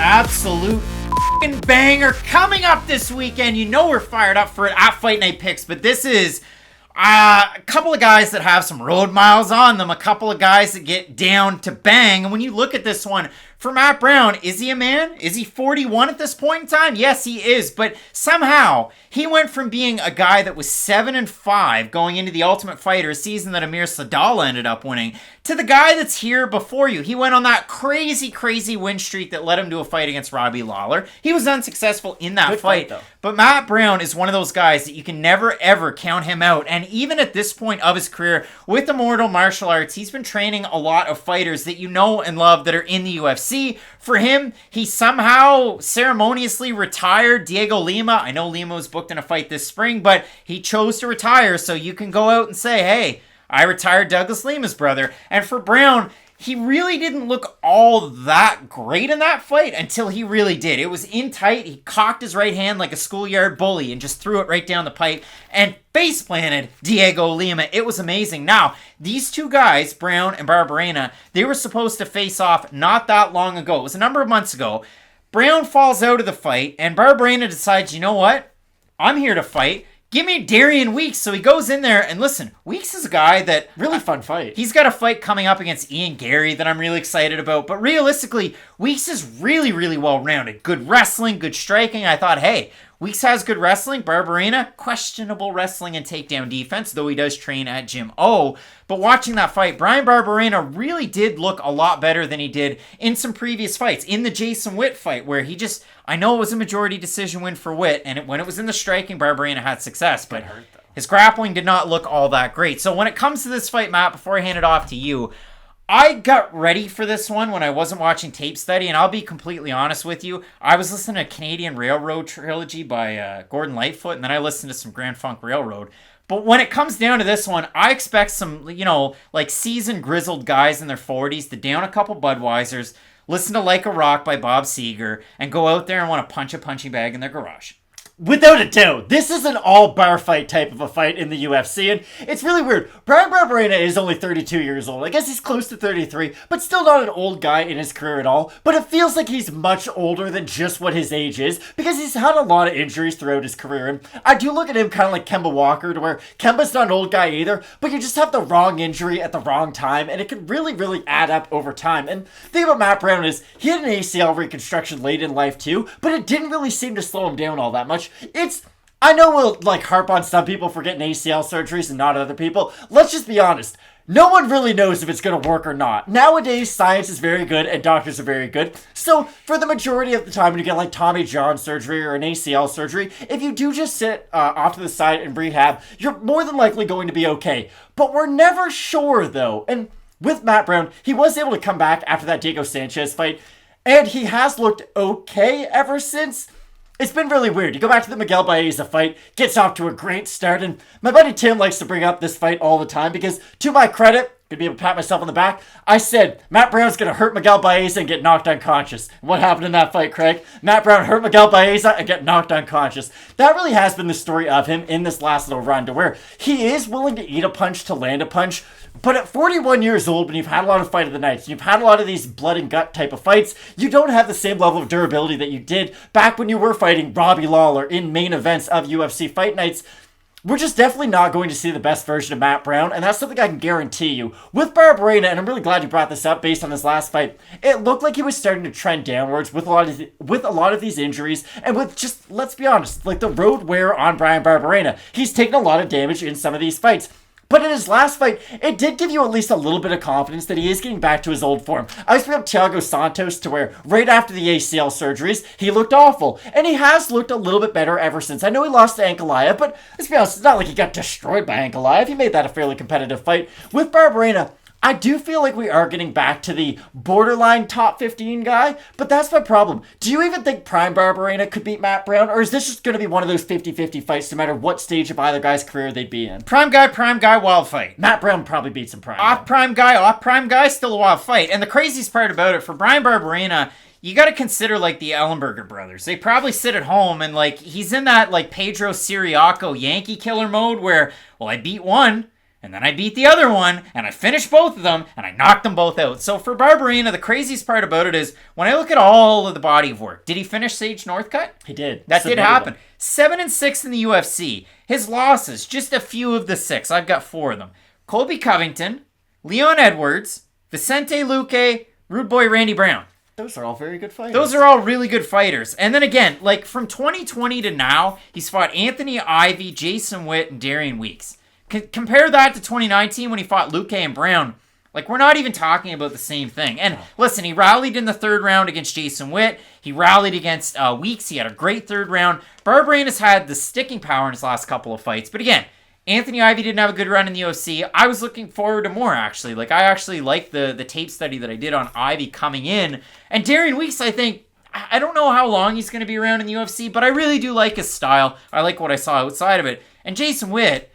absolute banger coming up this weekend. You know we're fired up for it at Fight Night Picks, but this is a couple of guys that have some road miles on them, a couple of guys that get down to bang. And when you look at this one, for Matt Brown, is he a man? Is he 41 at this point in time? Yes, he is. But somehow, he went from being a guy that was 7-5 going into the Ultimate Fighter, a season that Amir Sadala ended up winning, to the guy that's here before you. He went on that crazy win streak that led him to a fight against Robbie Lawler. He was unsuccessful in that fight though. But Matt Brown is one of those guys that you can never ever count him out. And even at this point of his career, with Immortal Martial Arts, he's been training a lot of fighters that you know and love that are in the UFC. For him, he somehow ceremoniously retired Diego Lima. I know Lima was booked in a fight this spring, but he chose to retire, so you can go out and say, hey, I retired Douglas Lima's brother. And for Brown, he really didn't look all that great in that fight until he really did. It was in tight. He cocked his right hand like a schoolyard bully and just threw it right down the pipe and face planted Diego Lima. It was amazing. Now, these two guys, Brown and Barberena, they were supposed to face off not that long ago. It was a number of months ago. Brown falls out of the fight and Barberena decides, you know what? I'm here to fight. Give me Darian Weeks. So he goes in there, and listen, Weeks is a guy that... Really fun fight. He's got a fight coming up against Ian Gary that I'm really excited about. But realistically, Weeks is really well-rounded. Good wrestling, good striking. I thought, hey, Weeks has good wrestling. Barberena, questionable wrestling and takedown defense, though he does train at Gym O. But watching that fight, Bryan Barberena really did look a lot better than he did in some previous fights. In the Jason Witt fight, where he just... I know it was a majority decision win for Witt, and when it was in the striking, Barberena had success, but his grappling did not look all that great. So when it comes to this fight, Matt, before I hand it off to you, I got ready for this one when I wasn't watching tape study, and I'll be completely honest with you. I was listening to Canadian Railroad Trilogy by Gordon Lightfoot, and then I listened to some Grand Funk Railroad. But when it comes down to this one, I expect some, like seasoned, grizzled guys in their 40s to down a couple Budweisers, listen to Like a Rock by Bob Seger, and go out there and want to punch a punching bag in their garage. Without a doubt, this is an all-bar fight type of a fight in the UFC, and it's really weird. Bryan Barberena is only 32 years old. I guess he's close to 33, but still not an old guy in his career at all. But it feels like he's much older than just what his age is, because he's had a lot of injuries throughout his career. And I do look at him kind of like Kemba Walker, to where Kemba's not an old guy either, but you just have the wrong injury at the wrong time, and it can really add up over time. And the thing about Matt Brown is, he had an ACL reconstruction late in life too, but it didn't really seem to slow him down all that much. I know we'll harp on some people for getting ACL surgeries and not other people. Let's just be honest. No one really knows if it's going to work or not. Nowadays, science is very good and doctors are very good. So, for the majority of the time when you get like Tommy John surgery or an ACL surgery, if you do just sit off to the side and rehab, you're more than likely going to be okay. But we're never sure though. And with Matt Brown, he was able to come back after that Diego Sanchez fight. And he has looked okay ever since. It's been really weird. You go back to the Miguel Baeza fight, gets off to a great start, and my buddy Tim likes to bring up this fight all the time because, to my credit, gonna be able to pat myself on the back, I said, Matt Brown's gonna hurt Miguel Baeza and get knocked unconscious. And what happened in that fight, Craig? Matt Brown hurt Miguel Baeza and get knocked unconscious. That really has been the story of him in this last little run, to where he is willing to eat a punch to land a punch. But at 41 years old, when you've had a lot of fight of the nights, you've had a lot of these blood and gut type of fights, you don't have the same level of durability that you did back when you were fighting Robbie Lawler in main events of UFC Fight Nights. We're just definitely not going to see the best version of Matt Brown, and that's something I can guarantee you. With Barberena, and I'm really glad you brought this up based on this last fight, it looked like he was starting to trend downwards with a lot of these injuries, and with just, let's be honest, like the road wear on Bryan Barberena. He's taken a lot of damage in some of these fights. But in his last fight, it did give you at least a little bit of confidence that he is getting back to his old form. I was bringing up Thiago Santos, to where right after the ACL surgeries, he looked awful. And he has looked a little bit better ever since. I know he lost to Ankalaev, but let's be honest, it's not like he got destroyed by Ankalaev. He made that a fairly competitive fight. With Barberena, I do feel like we are getting back to the borderline top 15 guy, but that's my problem. Do you even think Prime Barberena could beat Matt Brown, or is this just going to be one of those 50-50 fights no matter what stage of either guy's career they'd be in? Prime guy, wild fight. Matt Brown probably beats him Prime. Off Prime guy, still a wild fight. And the craziest part about it, for Bryan Barberena, you got to consider like the Ellenberger brothers. They probably sit at home and like he's in that like Pedro Siriaco Yankee killer mode where, well, I beat one. and then I beat the other one, and I finished both of them, and I knocked them both out. So for Barberena, the craziest part about it is, when I look at all of the body of work, did he finish Sage Northcutt? He did. That did happen. 7-6 in the UFC. His losses, just a few of the 6. I've got 4 of them. Colby Covington, Leon Edwards, Vicente Luque, Rude Boy Randy Brown. Those are all very good fighters. Those are all really good fighters. And then again, like from 2020 to now, he's fought Anthony Ivy, Jason Witt, and Darian Weeks. Compare that to 2019 when he fought Luque and Brown. Like, we're not even talking about the same thing. And listen, he rallied in the 3rd round against Jason Witt. He rallied against Weeks. He had a great 3rd round. Barberena's had the sticking power in his last couple of fights. But again, Anthony Ivy didn't have a good run in the UFC. I was looking forward to more, actually. Like, I actually liked the tape study that I did on Ivy coming in. And Darian Weeks, I think, I don't know how long he's going to be around in the UFC, but I really do like his style. I like what I saw outside of it. And Jason Witt's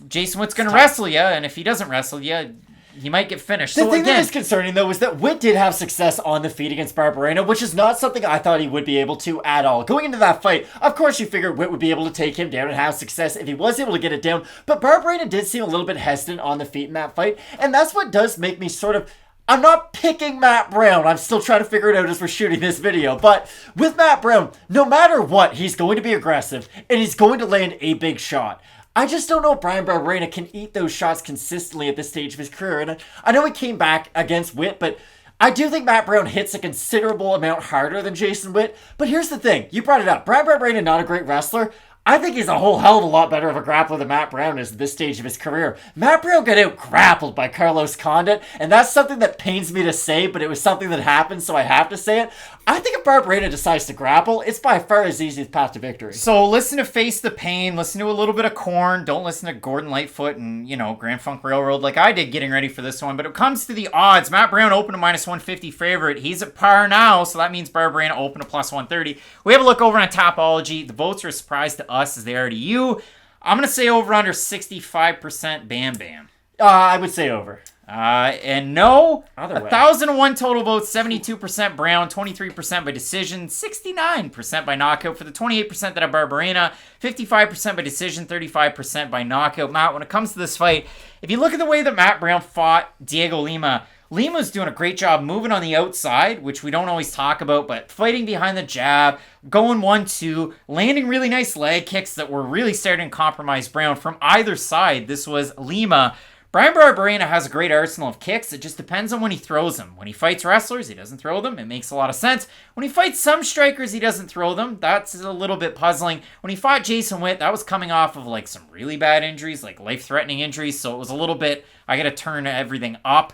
going to wrestle you, and if he doesn't wrestle you, he might get finished. The thing that is concerning, though, is that Witt did have success on the feet against Barberena, which is not something I thought he would be able to at all. Going into that fight, of course you figured Witt would be able to take him down and have success if he was able to get it down, but Barberena did seem a little bit hesitant on the feet in that fight, and that's what does make me sort of... I'm not picking Matt Brown. I'm still trying to figure it out as we're shooting this video. But with Matt Brown, no matter what, he's going to be aggressive, and he's going to land a big shot. I just don't know if Bryan Barberena can eat those shots consistently at this stage of his career. And I know he came back against Witt, but I do think Matt Brown hits a considerable amount harder than Jason Witt. But here's the thing. You brought it up. Bryan Barberena, not a great wrestler. I think he's a whole hell of a lot better of a grappler than Matt Brown is at this stage of his career. Matt Brown got out-grappled by Carlos Condit, and that's something that pains me to say, but it was something that happened, so I have to say it. I think if Barberena decides to grapple, it's by far his easiest path to victory. So listen to Face the Pain, listen to a little bit of Korn, don't listen to Gordon Lightfoot and, Grand Funk Railroad like I did getting ready for this one. But it comes to the odds. Matt Brown opened a -150 favorite. He's at par now, so that means Barberena opened a +130. We have a look over on Topology. The votes are a surprise to us as they are to you. I'm going to say over under 65% Bam Bam. I would say over. And no, Other way. 1,001 total votes, 72% Brown, 23% by decision, 69% by knockout for the 28% that have Barberena, 55% by decision, 35% by knockout. Matt, when it comes to this fight, if you look at the way that Matt Brown fought Diego Lima, Lima's doing a great job moving on the outside, which we don't always talk about, but fighting behind the jab, going 1-2, landing really nice leg kicks that were really starting to compromise Brown from either side. This was Lima. Bryan Barberena has a great arsenal of kicks. It just depends on when he throws them. When he fights wrestlers, he doesn't throw them. It makes a lot of sense. When he fights some strikers, he doesn't throw them. That's a little bit puzzling. When he fought Jason Witt, that was coming off of like some really bad injuries, like life-threatening injuries. So it was a little bit, I got to turn everything up.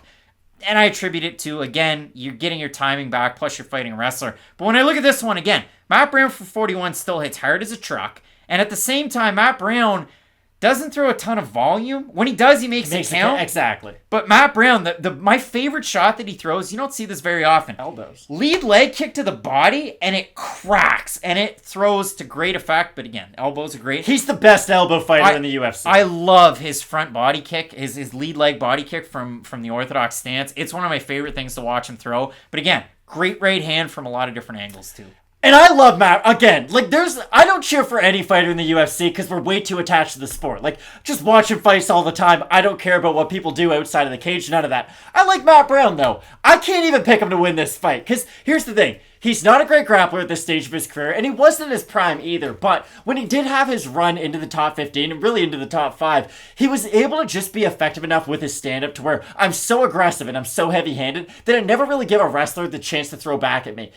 And I attribute it to, again, you're getting your timing back, plus you're fighting a wrestler. But when I look at this one, again, Matt Brown for 41 still hits hard as a truck. And at the same time, Matt Brown doesn't throw a ton of volume. When he does, he makes it count. Exactly. But Matt Brown, my favorite shot that he throws, you don't see this very often. Elbows. Lead leg kick to the body, and it cracks, and it throws to great effect. But again, elbows are great. He's the best elbow fighter in the UFC. I love his front body kick, his lead leg body kick from the orthodox stance. It's one of my favorite things to watch him throw. But again, great right hand from a lot of different angles, too. And I love Matt. Again, I don't cheer for any fighter in the UFC because we're way too attached to the sport. Just watching fights all the time. I don't care about what people do outside of the cage. None of that. I like Matt Brown, though. I can't even pick him to win this fight because here's the thing. He's not a great grappler at this stage of his career, and he wasn't in his prime either. But when he did have his run into the top 15 and really into the top 5, he was able to just be effective enough with his stand-up to where I'm so aggressive and I'm so heavy-handed that I never really give a wrestler the chance to throw back at me.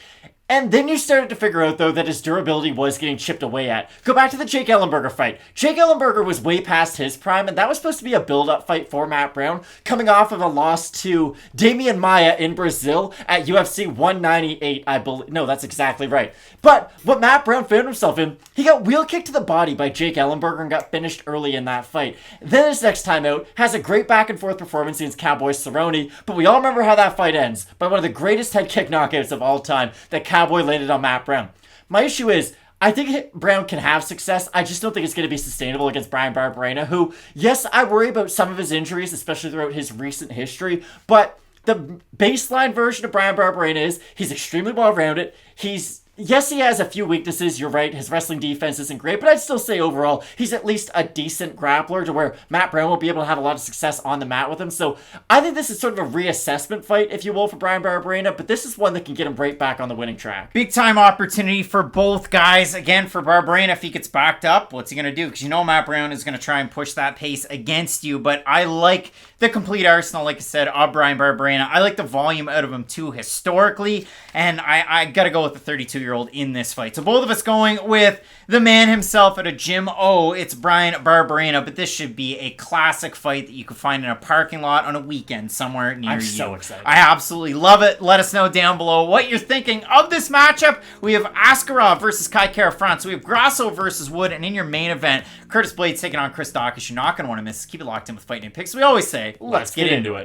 And then you started to figure out, though, that his durability was getting chipped away at. Go back to the Jake Ellenberger fight. Jake Ellenberger was way past his prime, and that was supposed to be a build-up fight for Matt Brown, coming off of a loss to Damian Maia in Brazil at UFC 198, I believe. No, that's exactly right. But what Matt Brown found himself in, he got wheel kicked to the body by Jake Ellenberger and got finished early in that fight. Then his next time out, has a great back-and-forth performance against Cowboy Cerrone, but we all remember how that fight ends, by one of the greatest head kick knockouts of all time that Cowboy landed on Matt Brown. My issue is, I think Brown can have success. I just don't think it's going to be sustainable against Bryan Barberena, who, yes, I worry about some of his injuries, especially throughout his recent history, but the baseline version of Bryan Barberena is he's extremely well-rounded. He's Yes, he has a few weaknesses, you're right. His wrestling defense isn't great, but I'd still say overall, he's at least a decent grappler to where Matt Brown will be able to have a lot of success on the mat with him. So I think this is sort of a reassessment fight, if you will, for Bryan Barberena, but this is one that can get him right back on the winning track. Big time opportunity for both guys. Again, for Barberena, if he gets backed up, what's he going to do? Because you know Matt Brown is going to try and push that pace against you, but I like the complete arsenal, like I said, of Bryan Barberena. I like the volume out of him too historically, and I got to go with the 32-year-old in this fight. So both of us going with the man himself at a gym. Oh, it's Bryan Barberena, but this should be a classic fight that you could find in a parking lot on a weekend somewhere near you. I'm so excited. I absolutely love it. Let us know down below what you're thinking of this matchup. We have Aliaskhab versus Kai Kara-France. We have Grasso versus Wood, and in your main event, Curtis Blaydes taking on Chris Daukaus. You're not going to want to miss. Keep it locked in with Fight Night Picks. We always say, let's get into it.